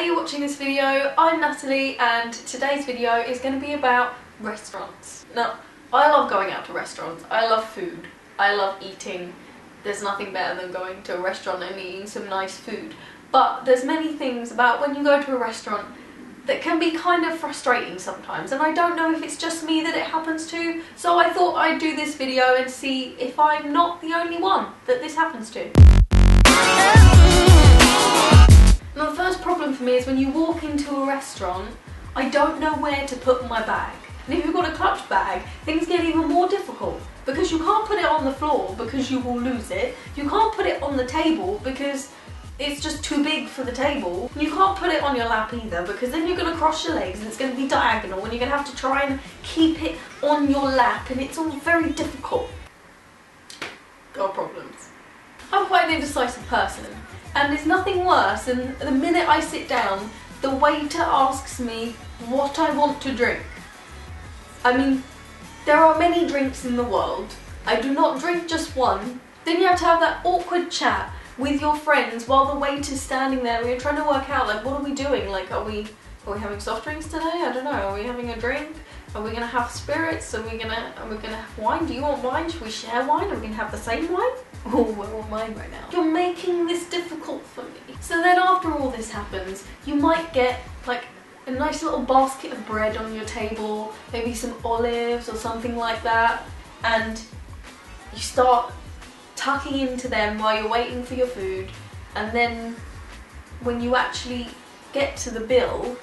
Hey, you're watching this video. I'm Natalie and today's video is going to be about restaurants. Now, I love going out to restaurants. I love food. I love eating. There's nothing better than going to a restaurant and eating some nice food. But there's many things about when you go to a restaurant that can be kind of frustrating sometimes, and I don't know if it's just me that it happens to, so I thought I'd do this video and see if I'm not the only one that this happens to. Now, the first problem for me is when you walk into a restaurant, I don't know where to put my bag. And if you've got a clutch bag, things get even more difficult because you can't put it on the floor because you will lose it. You can't put it on the table because it's just too big for the table. You can't put it on your lap either because then you're going to cross your legs and it's going to be diagonal and you're going to have to try and keep it on your lap, and it's all very difficult. Got problems. I'm quite an indecisive person, and there's nothing worse than the minute I sit down, the waiter asks me what I want to drink. I mean, there are many drinks in the world. I do not drink just one. Then you have to have that awkward chat with your friends while the waiter's standing there. We're trying to work out, like, what are we doing? Like, are we having soft drinks today? I don't know. Are we having a drink? Are we gonna have spirits? Are we gonna have wine? Do you want wine? Should we share wine? Are we gonna have the same wine? Oh, we're all mine right now. You're making this difficult for me. So then after all this happens, you might get like a nice little basket of bread on your table, maybe some olives or something like that, and you start tucking into them while you're waiting for your food, and then when you actually get to the bill,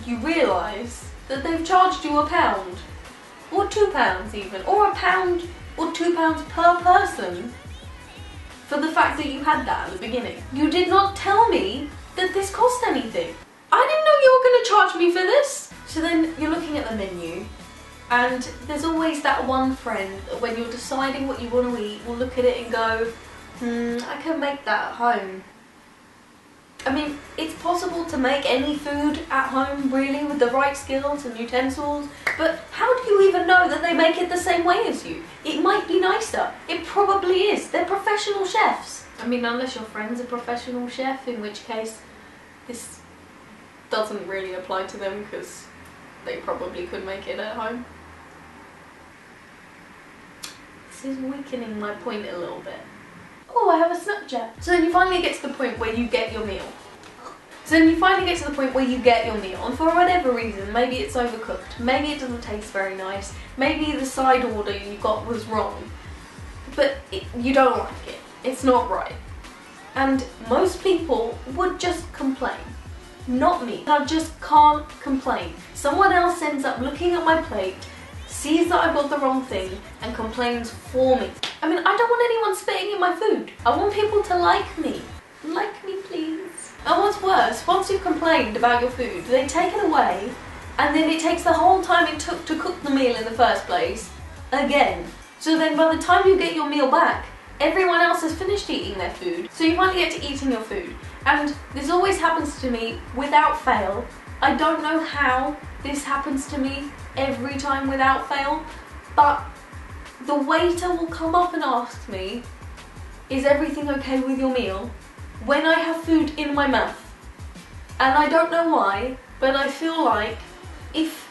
you realise that they've charged you £1 or £2 even, or £1 or £2 per person for the fact that you had that at the beginning. You did not tell me that this cost anything. I didn't know you were going to charge me for this. So then you're looking at the menu, and there's always that one friend that when you're deciding what you want to eat will look at it and go, I can make that at home. I mean, it's possible to make any food at home, really, with the right skills and utensils, but how do you even know that they make it the same way as you? It might be nicer. It probably is. They're professional chefs. I mean, unless your friend's a professional chef, in which case this doesn't really apply to them because they probably could make it at home. This is weakening my point a little bit. Oh, I have a Snapchat. So then you finally get to the point where you get your meal. And for whatever reason, maybe it's overcooked, maybe it doesn't taste very nice, maybe the side order you got was wrong, but you don't like it. It's not right. And most people would just complain. Not me. I just can't complain. Someone else ends up looking at my plate, sees that I've got the wrong thing, and complains for me. I mean, I don't want anyone spitting in my food. I want people to like me. Like me, please. And what's worse, once you've complained about your food, they take it away, and then it takes the whole time it took to cook the meal in the first place again. So then by the time you get your meal back, everyone else has finished eating their food. So you finally get to eating your food. And this always happens to me without fail. I don't know how this happens to me every time without fail, but the waiter will come up and ask me, is everything okay with your meal? When I have food in my mouth. And I don't know why, but I feel like if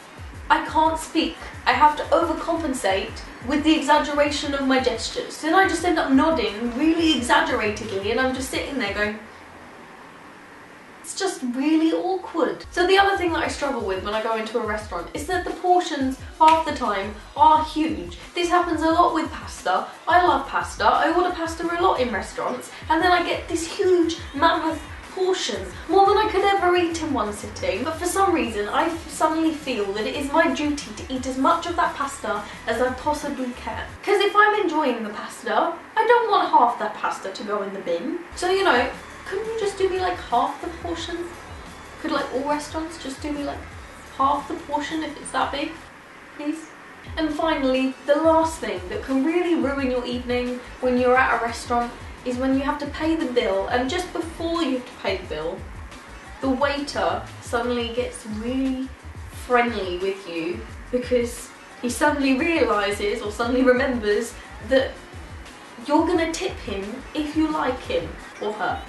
I can't speak, I have to overcompensate with the exaggeration of my gestures. Then I just end up nodding really exaggeratedly, and I'm just sitting there going, it's just really awkward. So the other thing that I struggle with when I go into a restaurant is that the portions half the time are huge. This happens a lot with pasta. I love pasta. I order pasta a lot in restaurants, and then I get this huge mammoth portions, more than I could ever eat in one sitting. But for some reason I suddenly feel that it is my duty to eat as much of that pasta as I possibly can. Because if I'm enjoying the pasta, I don't want half that pasta to go in the bin. So, you know, couldn't you just do me like half the portions? Could like all restaurants just do me like half the portion if it's that big, please? And finally, the last thing that can really ruin your evening when you're at a restaurant is when you have to pay the bill, and just before you have to pay the bill, the waiter suddenly gets really friendly with you because he suddenly realises or suddenly remembers that you're gonna tip him if you like him or her.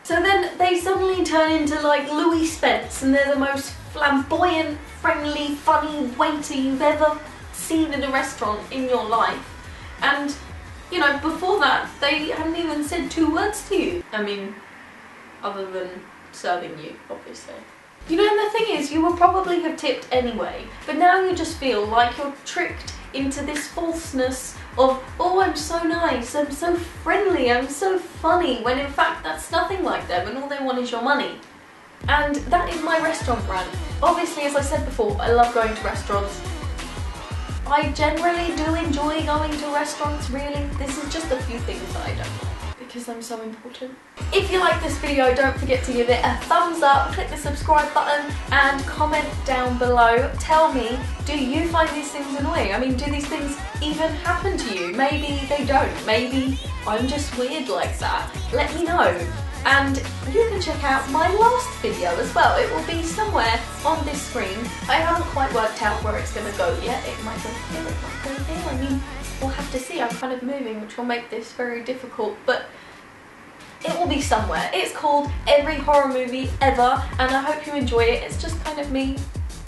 So then they suddenly turn into like Louis Spence and they're the most flamboyant, friendly, funny waiter you've ever seen in a restaurant in your life. And, you know, before that, they hadn't even said 2 words to you. I mean, other than serving you, obviously. You know, and the thing is, you will probably have tipped anyway, but now you just feel like you're tricked into this falseness of, oh, I'm so nice, I'm so friendly, I'm so funny, when in fact that's nothing like them and all they want is your money. And that is my restaurant rant. Obviously, as I said before, I love going to restaurants. I generally do enjoy going to restaurants, really. This is just a few things that I don't like because I'm so important. If you like this video, don't forget to give it a thumbs up, click the subscribe button and comment down below. Tell me, do you find these things annoying? I mean, do these things even happen to you? Maybe they don't. Maybe I'm just weird like that. Let me know. And you can check out my last video as well. It will be somewhere on this screen. I haven't quite worked out where it's going to go yet. It might go here, it might go here. I mean, we'll have to see. I'm kind of moving, which will make this very difficult, but it will be somewhere. It's called Every Horror Movie Ever, and I hope you enjoy it. It's just kind of me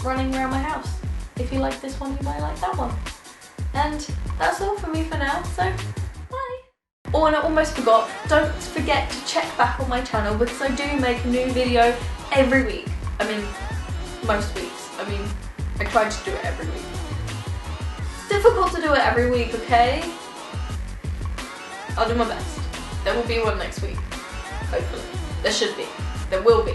running around my house. If you like this one, you might like that one. And that's all for me for now, so oh, and I almost forgot, don't forget to check back on my channel because I do make a new video every week. I mean, most weeks. I mean, I try to do it every week. It's difficult to do it every week, okay? I'll do my best. There will be one next week. Hopefully. There should be. There will be.